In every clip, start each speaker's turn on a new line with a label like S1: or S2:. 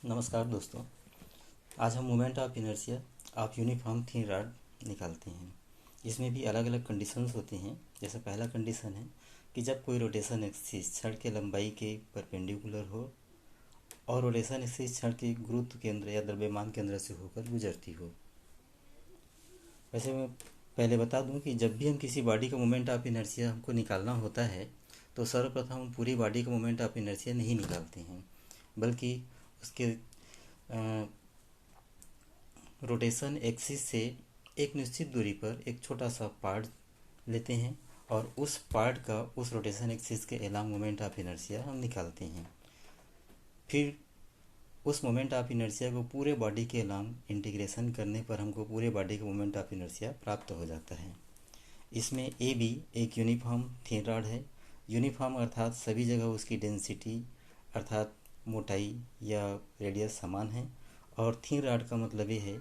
S1: नमस्कार दोस्तों। आज हम moment of inertia of uniform thin rod निकालते हैं। इसमें भी अलग अलग कंडीशंस होते हैं। जैसे पहला कंडीशन है कि जब कोई रोटेशन एक्सिस छड़ के लंबाई के परपेंडिकुलर हो और रोटेशन एक्सिस छड़ के गुरुत्व केंद्र या द्रव्यमान केंद्र से होकर गुजरती हो। वैसे मैं पहले बता दूं कि जब भी हम किसी बॉडी का मोमेंट ऑफ इनर्शिया हमको निकालना होता है तो सर्वप्रथम हम पूरी बॉडी का मोमेंट ऑफ इनर्शिया नहीं निकालते हैं, बल्कि उसके रोटेशन एक्सिस से एक निश्चित दूरी पर एक छोटा सा पार्ट लेते हैं और उस पार्ट का उस रोटेशन एक्सिस के अलोंग मोमेंट ऑफ इनर्शिया हम निकालते हैं। फिर उस मोमेंट ऑफ इनर्शिया को पूरे बॉडी के अलोंग इंटीग्रेशन करने पर हमको पूरे बॉडी का मोमेंट ऑफ इनर्शिया प्राप्त हो जाता है। इसमें ए बी एक यूनिफॉर्म थिन रॉड है। यूनिफॉर्म अर्थात सभी जगह उसकी डेंसिटी अर्थात मोटाई या रेडियस समान है, और थिन रॉड का मतलब ये है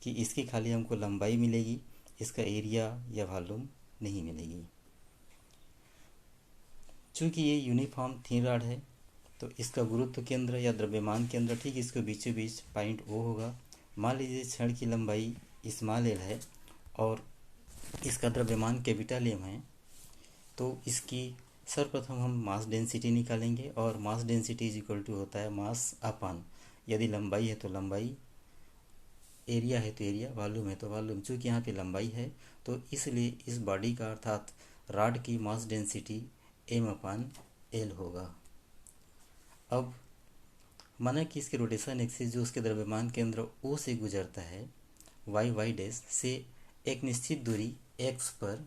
S1: कि इसकी खाली हमको लंबाई मिलेगी, इसका एरिया या वॉल्यूम नहीं मिलेगी। चूँकि ये यूनिफॉर्म थिन रॉड है तो इसका गुरुत्व केंद्र या द्रव्यमान केंद्र ठीक इसके बीचों बीच पॉइंट ओ होगा। मान लीजिए छड़ की लंबाई स्मॉल एल है और इसका द्रव्यमान कैपिटल एम है, तो इसकी सर्वप्रथम हम मास डेंसिटी निकालेंगे और mass density is equal to होता है मास अपॉन, यदि लंबाई है तो लंबाई, एरिया है तो एरिया, वॉल्यूम है तो वॉल्यूम। चूँकि यहाँ पे लंबाई है तो इसलिए इस बॉडी का अर्थात रॉड की mass density M upon L होगा। अब माना कि इसके रोटेशन एक्सिस जो उसके द्रव्यमान केंद्र ओ से गुजरता है वाई वाई डैश से एक निश्चित दूरी एक्स पर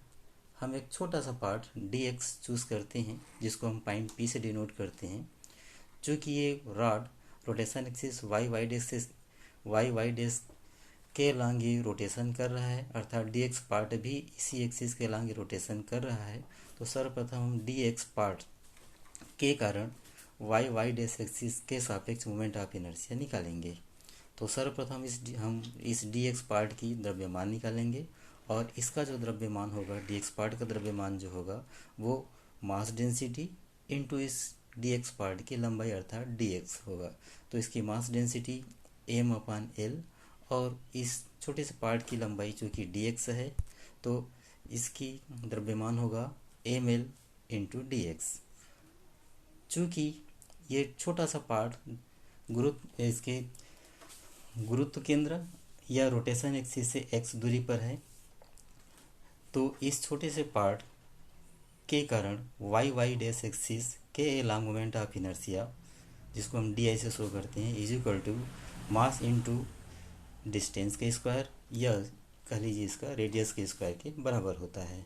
S1: हम एक छोटा सा पार्ट डी एक्स चूज़ करते हैं, जिसको हम पॉइंट पी से डिनोट करते हैं। चूँकि ये rod rotation axis Y Y dash के अलोंग ये रोटेशन कर रहा है, अर्थात डी एक्स पार्ट भी इसी एक्सिस के अलोंग रोटेशन कर रहा है, तो सर्वप्रथम हम डी एक्स पार्ट के कारण वाई डैश एक्सिस के सापेक्ष मोमेंट ऑफ इनर्शिया निकालेंगे। तो सर्वप्रथम हम इस डी एक्स पार्ट की द्रव्यमान निकालेंगे और इसका जो द्रव्यमान होगा, डी एक्स पार्ट का द्रव्यमान जो होगा वो मास डेंसिटी इनटू इस डी एक्स पार्ट की लंबाई अर्थात डी एक्स होगा। तो इसकी mass density M upon L और इस छोटे से पार्ट की लंबाई चूँकि डी एक्स है तो इसकी द्रव्यमान होगा M L into D X. चूँकि ये छोटा सा पार्ट इसके गुरुत्व केंद्र या रोटेशन एक्सिस से एक्स दूरी पर है, तो इस छोटे से पार्ट के कारण वाई डैश एक्सिस के अलोंग मोमेंट ऑफ इनर्शिया, जिसको हम डी आई से शो करते हैं, is equal to mass into distance के स्क्वायर या कह लीजिए इसका रेडियस के स्क्वायर के बराबर होता है।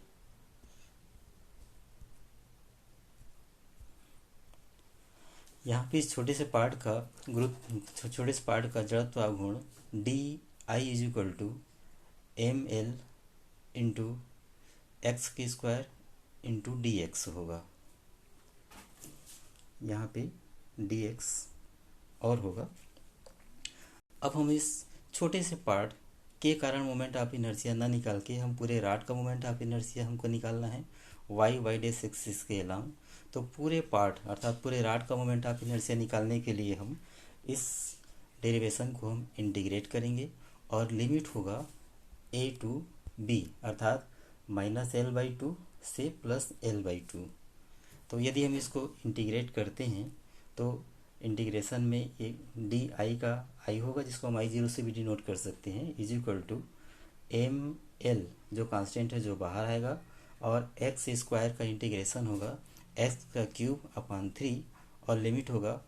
S1: यहाँ पे इस छोटे से पार्ट का छोटे से पार्ट का जड़त्व गुण D I is equal to M L into X के स्क्वायर इंटू डी एक्स होगा। यहाँ पे डी एक्स और होगा। अब हम इस छोटे से पार्ट के कारण मोमेंट ऑफ इनर्शिया ना निकाल के हम पूरे रॉड का मोमेंट ऑफ इनर्शिया हमको निकालना है वाई डैश एक्सिस के अलोंग। तो पूरे पार्ट अर्थात पूरे रॉड का मोमेंट ऑफ इनर्शिया निकालने के लिए हम इस डेरिवेशन को हम इंटीग्रेट करेंगे और लिमिट होगा ए टू बी अर्थात माइनस एल बाई टू से प्लस एल बाई टू। तो यदि हम इसको इंटीग्रेट करते हैं तो इंटीग्रेशन में एक डी आई का आई होगा, जिसको हम आई जीरो से भी डिनोट कर सकते हैं, is equal to M L जो कांस्टेंट है जो बाहर आएगा और एक्स स्क्वायर का इंटीग्रेशन होगा एक्स का क्यूब अपॉन 3 और लिमिट होगा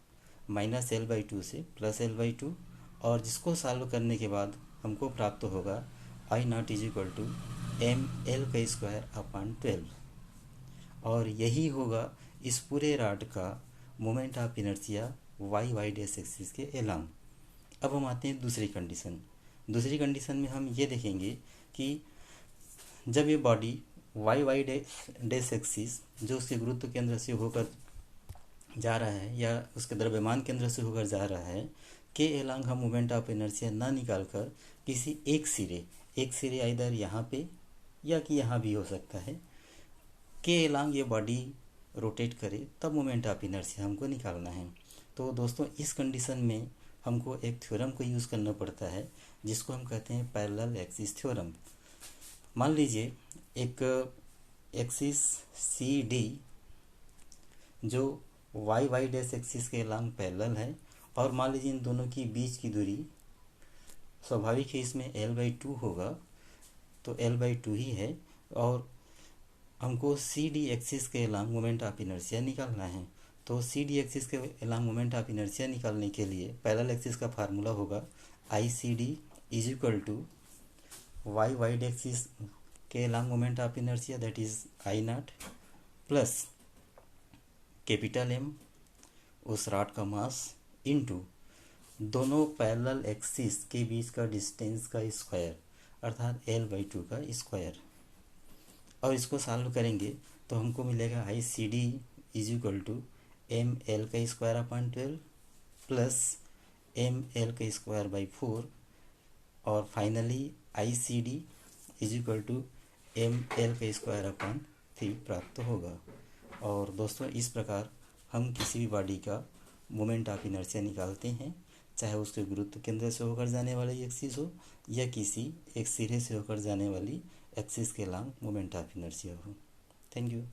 S1: माइनस एल बाई टू से प्लस एल बाई टू, और जिसको सॉल्व करने के बाद हमको प्राप्त होगा I nought is equal to M L का स्क्वायर अपॉन 12। और यही होगा इस पूरे रॉड का moment of inertia Y dash axis के अलोंग। अब हम आते हैं दूसरी कंडीशन। दूसरी कंडीशन में हम ये देखेंगे कि जब ये बॉडी वाई डैश एक्सिस जो उसके गुरुत्व केंद्र से होकर जा रहा है या उसके द्रव्यमान केंद्र से होकर जा रहा है के अलोंग हम मोमेंट ऑफ इनर्शिया ना निकाल कर किसी एक सिरे इधर यहाँ पे या कि यहाँ भी हो सकता है के अलोंग ये बॉडी रोटेट करे, तब मोमेंट ऑफ इनर्शिया हमको निकालना है। तो दोस्तों इस कंडीशन में हमको एक थ्योरम को यूज़ करना पड़ता है जिसको हम कहते हैं पैरेलल एक्सिस थ्योरम। मान लीजिए एक एक्सिस सी डी जो वाई वाई डैश एक्सिस के लॉन्ग पैरेलल है, और मान लीजिए इन दोनों की बीच की दूरी स्वाभाविक है, इसमें L/2 होगा, तो L/2 ही है, और हमको सी डी एक्सिस के अलॉन्ग मोमेंट ऑफ इनर्शिया निकालना है। तो सी डी एक्सिस के अलॉन्ग मोमेंट ऑफ इनर्शिया निकालने के लिए पैरेलल एक्सिस का फार्मूला होगा I C D is equal to Y Y axis के along moment of inertia that is I nought plus capital M उस रॉड का mass into दोनों पैरेलल एक्सिस के बीच का डिस्टेंस का स्क्वायर अर्थात L/2 का स्क्वायर। और इसको सॉल्व करेंगे तो हमको मिलेगा I C D is equal to M L का square upon 12 plus M L का स्क्वायर बाई 4, और finally I C D is equal to M L का स्क्वायर अपॉन 3 प्राप्त होगा। और दोस्तों इस प्रकार हम किसी भी बॉडी का मोमेंट ऑफ इनर्शिया निकालते हैं, चाहे उसके गुरुत्व केंद्र से होकर जाने वाली एक्सिस हो या किसी एक सिरे से होकर जाने वाली एक्सिस के लॉन्ग मोमेंट ऑफ इनर्शिया हो। Thank you.